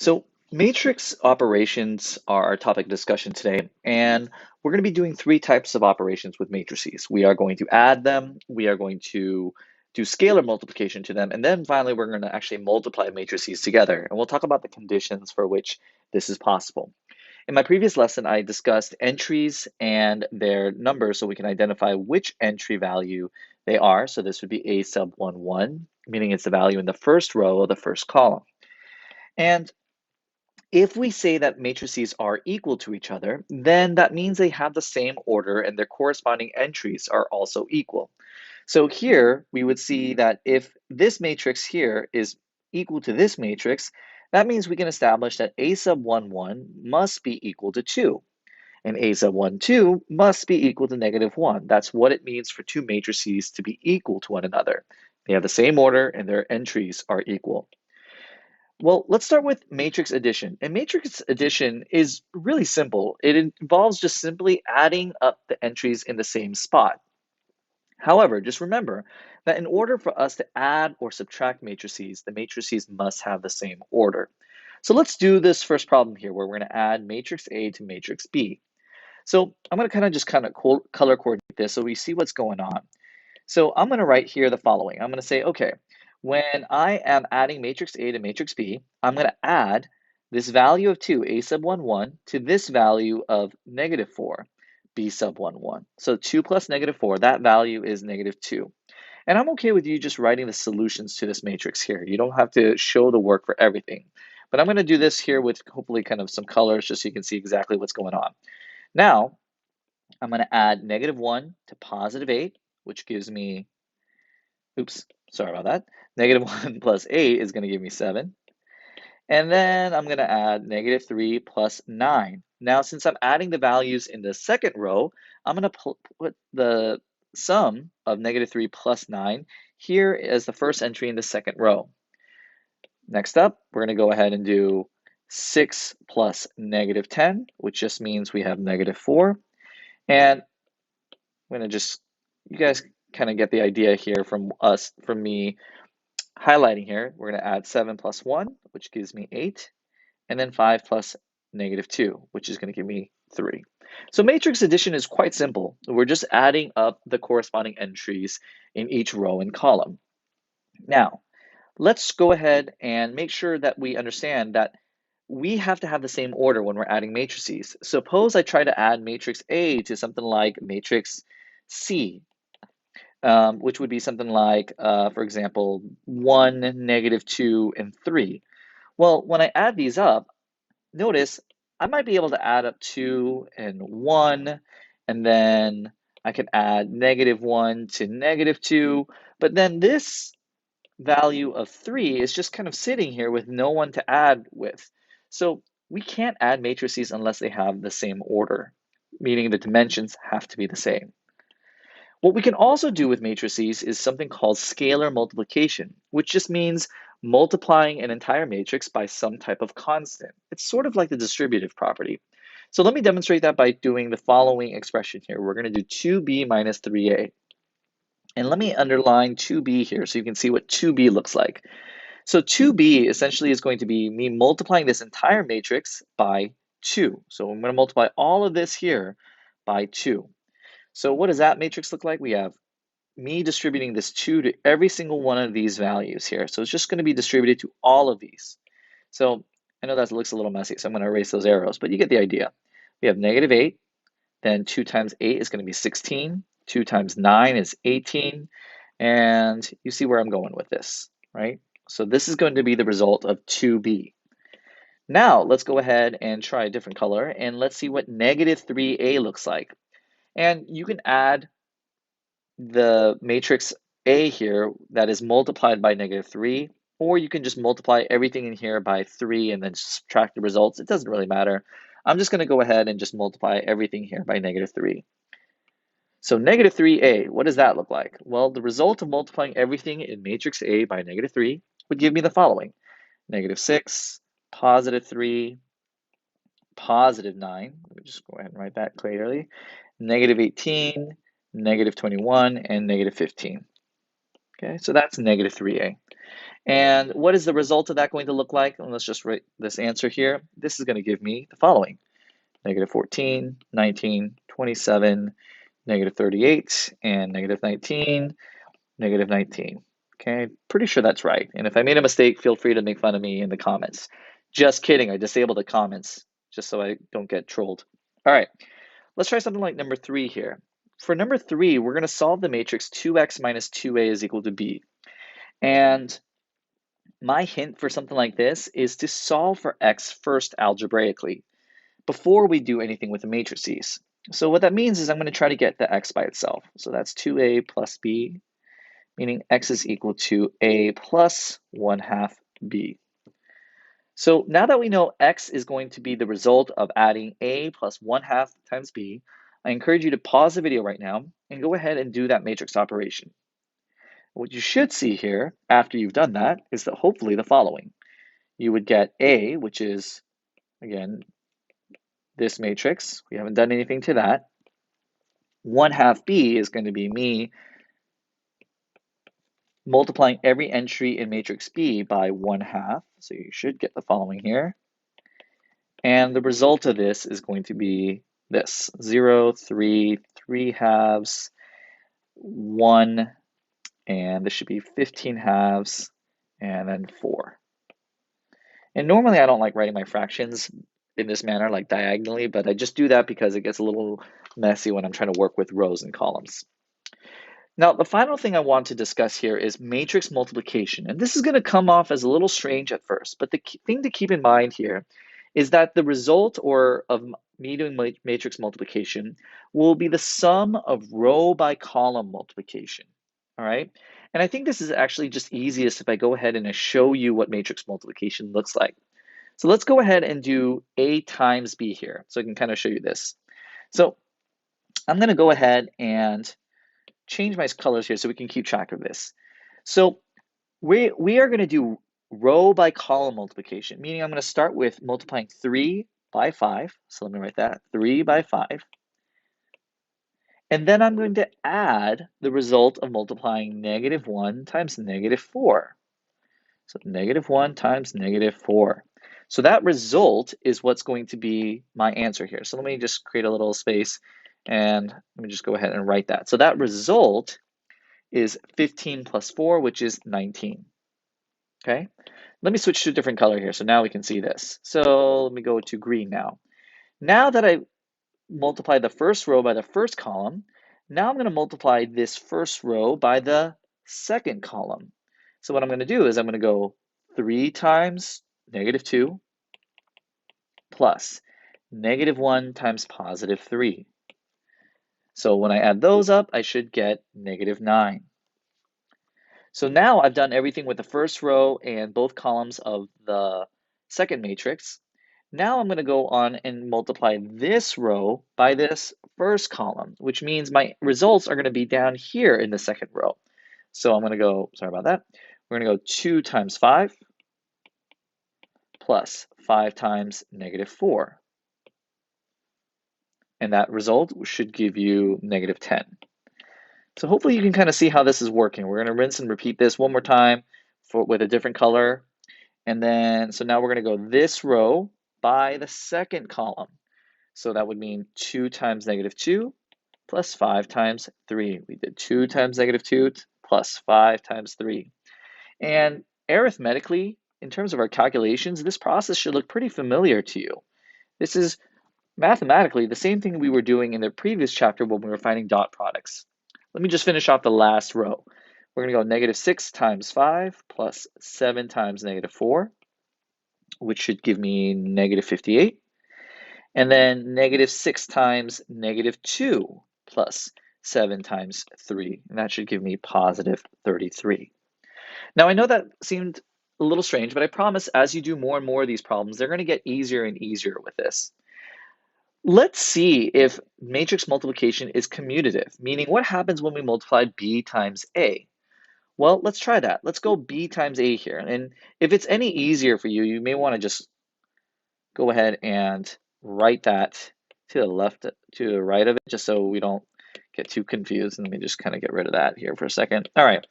So matrix operations are our topic of discussion today, and we're going to be doing three types of operations with matrices. We are going to add them, we are going to do scalar multiplication to them, and then finally we're going to actually multiply matrices together. And we'll talk about the conditions for which this is possible. In my previous lesson, I discussed entries and their numbers so we can identify which entry value they are. So this would be a sub 1, 1, meaning it's the value in the first row of the first column. And if we say that matrices are equal to each other, then that means they have the same order and their corresponding entries are also equal. So here we would see that if this matrix here is equal to this matrix, that means we can establish that a sub 1, 1 must be equal to 2. And a sub 1, 2 must be equal to negative 1. That's what it means for two matrices to be equal to one another. They have the same order and their entries are equal. Well, let's start with matrix addition. And matrix addition is really simple. It involves just simply adding up the entries in the same spot. However, just remember that in order for us to add or subtract matrices, the matrices must have the same order. So let's do this first problem here where we're going to add matrix A to matrix B. So I'm going to kind of color coordinate this so we see what's going on. So I'm going to write here the following. I'm going to say, okay, when I am adding matrix A to matrix B, I'm going to add this value of 2, A sub 1, 1, to this value of negative 4, B sub 1, 1. So 2 plus negative 4, that value is negative 2. And I'm okay with you just writing the solutions to this matrix here. You don't have to show the work for everything. But I'm going to do this here with hopefully kind of some colors just so you can see exactly what's going on. Now, I'm going to add negative 1 to positive 8, which gives me, oops, sorry about that. Negative 1 plus 8 is going to give me 7. And then I'm going to add negative 3 plus 9. Now, since I'm adding the values in the second row, I'm going to put the sum of negative 3 plus 9 here as the first entry in the second row. Next up, we're going to go ahead and do 6 plus negative 10, which just means we have negative 4. And I'm going to just, you guys kind of get the idea here from me highlighting here. We're going to add 7 plus 1, which gives me 8, and then 5 plus negative 2, which is going to give me 3. So matrix addition is quite simple. We're just adding up the corresponding entries in each row and column. Now, let's go ahead and make sure that we understand that we have to have the same order when we're adding matrices. Suppose I try to add matrix A to something like matrix C, which would be something like, for example, 1, negative 2, and 3. Well, when I add these up, notice I might be able to add up 2 and 1, and then I can add negative 1 to negative 2, but then this value of 3 is just kind of sitting here with no one to add with. So we can't add matrices unless they have the same order, meaning the dimensions have to be the same. What we can also do with matrices is something called scalar multiplication, which just means multiplying an entire matrix by some type of constant. It's sort of like the distributive property. So let me demonstrate that by doing the following expression here. We're going to do 2b minus 3a. And let me underline 2b here so you can see what 2b looks like. So 2b essentially is going to be me multiplying this entire matrix by 2. So I'm going to multiply all of this here by 2. So what does that matrix look like? We have me distributing this 2 to every single one of these values here. So it's just going to be distributed to all of these. So I know that looks a little messy, so I'm going to erase those arrows, but you get the idea. We have negative 8, then 2 times 8 is going to be 16, 2 times 9 is 18, and you see where I'm going with this, right? So this is going to be the result of 2b. Now let's go ahead and try a different color, and let's see what negative 3a looks like. And you can add the matrix A here that is multiplied by negative 3, or you can just multiply everything in here by 3 and then subtract the results. It doesn't really matter. I'm just going to go ahead and just multiply everything here by negative 3. So negative 3a, what does that look like? Well, the result of multiplying everything in matrix A by negative 3 would give me the following. Negative 6, positive 3, positive 9. Let me just go ahead and write that clearly. Negative 18, negative 21, and negative 15. Okay, so that's negative 3a. And what is the result of that going to look like? And let's just write this answer here. This is going to give me the following: negative 14, 19, 27, negative 38, and negative 19, negative 19. Okay, pretty sure that's right. And if I made a mistake, feel free to make fun of me in the comments. Just kidding, I disabled the comments just so I don't get trolled. All right, let's try something like number 3 here. For number 3, we're going to solve the matrix 2x minus 2a is equal to b. And my hint for something like this is to solve for x first algebraically before we do anything with the matrices. So what that means is I'm going to try to get the x by itself. So that's 2a plus b, meaning x is equal to a plus 1/2 b. So now that we know x is going to be the result of adding a plus 1/2 times b, I encourage you to pause the video right now and go ahead and do that matrix operation. What you should see here after you've done that is that hopefully the following. You would get a, which is, again, this matrix. We haven't done anything to that. 1/2 b is going to be me multiplying every entry in matrix B by 1/2. So you should get the following here. And the result of this is going to be this: 0, 3, 3/2, 1, and this should be 15/2, and then 4. And normally I don't like writing my fractions in this manner, like diagonally, but I just do that because it gets a little messy when I'm trying to work with rows and columns. Now, the final thing I want to discuss here is matrix multiplication. And this is going to come off as a little strange at first, but the thing to keep in mind here is that the result of me doing matrix multiplication will be the sum of row by column multiplication. All right. And I think this is actually just easiest if I go ahead and I show you what matrix multiplication looks like. So let's go ahead and do A times B here. So I can kind of show you this. So I'm going to go ahead and change my colors here so we can keep track of this. So we are going to do row by column multiplication, meaning I'm going to start with multiplying 3 by 5. So let me write that, 3 by 5. And then I'm going to add the result of multiplying negative 1 times negative 4. So negative 1 times negative 4. So that result is what's going to be my answer here. So let me just create a little space and let me just go ahead and write that. So that result is 15 plus 4, which is 19. Okay, let me switch to a different color here so now we can see this. So let me go to green now. Now that I multiply the first row by the first column, now I'm going to multiply this first row by the second column. So what I'm going to do is I'm going to go 3 times negative 2 plus negative 1 times positive 3. So when I add those up, I should get negative 9. So now I've done everything with the first row and both columns of the second matrix. Now I'm going to go on and multiply this row by this first column, which means my results are going to be down here in the second row. So I'm going to go, sorry about that, we're going to go 2 times 5 plus 5 times negative 4. And that result should give you negative 10. So hopefully you can kind of see how this is working. We're going to rinse and repeat this one more time with a different color. And then, so now we're going to go this row by the second column. So that would mean 2 times negative 2 plus 5 times 3. We did 2 times negative 2 plus 5 times 3. And arithmetically, in terms of our calculations, this process should look pretty familiar to you. This is mathematically the same thing we were doing in the previous chapter when we were finding dot products. Let me just finish off the last row. We're going to go negative 6 times 5 plus 7 times negative 4, which should give me negative 58. And then negative 6 times negative 2 plus 7 times 3. And that should give me positive 33. Now, I know that seemed a little strange, but I promise as you do more and more of these problems, they're going to get easier and easier with this. Let's see if matrix multiplication is commutative, meaning what happens when we multiply b times a? Well, let's try that. Let's go b times a here. And if it's any easier for you, you may want to just go ahead and write that to the left, to the right of it, just so we don't get too confused. And let me just kind of get rid of that here for a second. All right.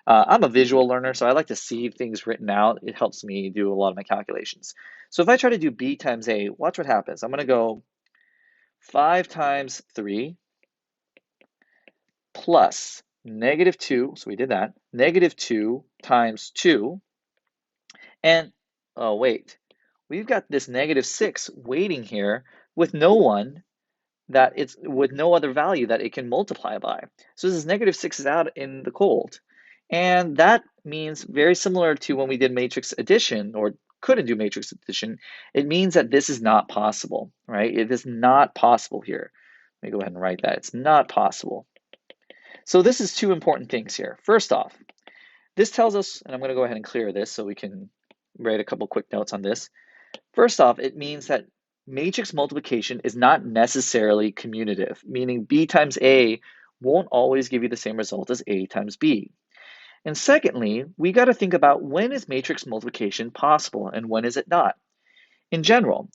I'm a visual learner, so I like to see things written out. It helps me do a lot of my calculations. So if I try to do b times a, watch what happens. I'm going to go 5 times 3 plus negative 2, so we did that, negative 2 times 2, and oh wait, we've got this negative 6 waiting here with no one that it's with no other value that it can multiply by. So this negative 6 is out in the cold. And that means very similar to when we did matrix addition or couldn't do matrix addition, it means that this is not possible, right? It is not possible here. Let me go ahead and write that. It's not possible. So this is two important things here. First off, this tells us, and I'm going to go ahead and clear this so we can write a couple quick notes on this. First off, it means that matrix multiplication is not necessarily commutative, meaning b times a won't always give you the same result as a times b. And secondly, we got to think about when is matrix multiplication possible and when is it not. In general,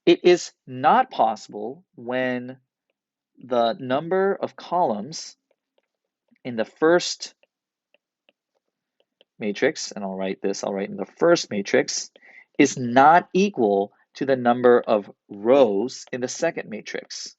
it is not possible when the number of columns in the first matrix, and I'll write in the first matrix, is not equal to the number of rows in the second matrix.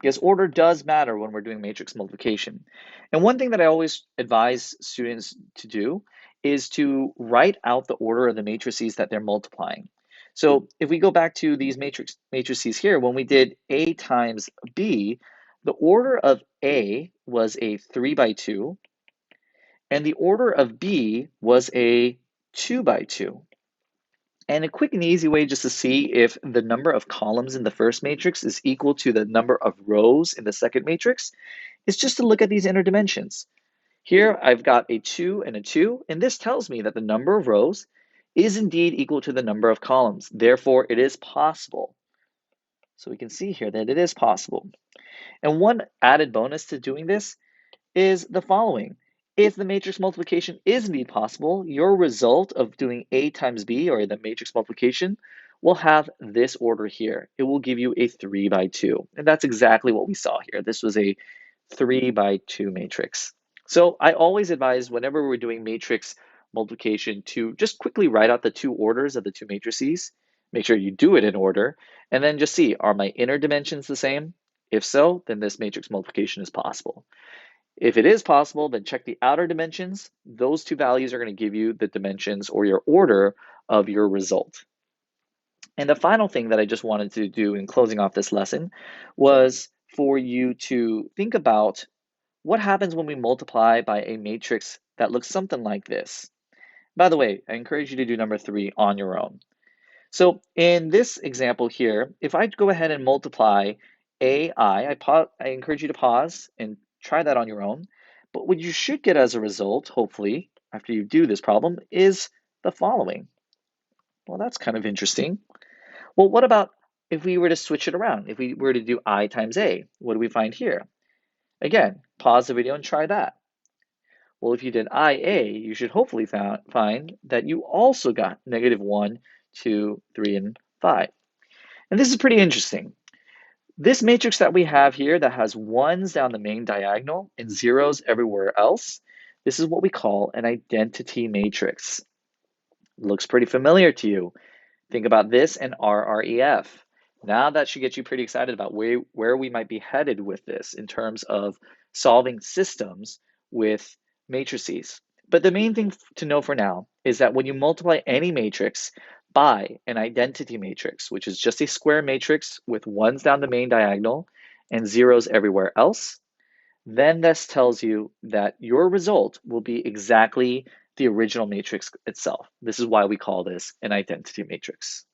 Because order does matter when we're doing matrix multiplication. And one thing that I always advise students to do is to write out the order of the matrices that they're multiplying. So if we go back to these matrices here, when we did A times B, the order of A was a 3 by 2, and the order of B was a 2 by 2. And a quick and easy way just to see if the number of columns in the first matrix is equal to the number of rows in the second matrix is just to look at these inner dimensions. Here I've got a 2 and a 2, and this tells me that the number of rows is indeed equal to the number of columns. Therefore, it is possible. So we can see here that it is possible. And one added bonus to doing this is the following. If the matrix multiplication is indeed possible, your result of doing A times B, or the matrix multiplication, will have this order here. It will give you a 3 by 2. And that's exactly what we saw here. This was a 3 by 2 matrix. So I always advise whenever we're doing matrix multiplication to just quickly write out the two orders of the two matrices. Make sure you do it in order, and then just see, are my inner dimensions the same? If so, then this matrix multiplication is possible. If it is possible, then check the outer dimensions. Those two values are going to give you the dimensions or your order of your result. And the final thing that I just wanted to do in closing off this lesson was for you to think about what happens when we multiply by a matrix that looks something like this. By the way, I encourage you to do number 3 on your own. So in this example here, if I go ahead and multiply AI, I encourage you to pause and try that on your own. But what you should get as a result, hopefully, after you do this problem, is the following. Well, that's kind of interesting. Well, what about if we were to switch it around? If we were to do I times A, what do we find here? Again, pause the video and try that. Well, if you did IA, you should hopefully find that you also got negative 1, 2, 3, and 5. And this is pretty interesting. This matrix that we have here that has ones down the main diagonal and zeros everywhere else, this is what we call an identity matrix. Looks pretty familiar to you. Think about this and RREF. Now that should get you pretty excited about where we might be headed with this in terms of solving systems with matrices. But the main thing to know for now is that when you multiply any matrix by an identity matrix, which is just a square matrix with ones down the main diagonal and zeros everywhere else, then this tells you that your result will be exactly the original matrix itself. This is why we call this an identity matrix.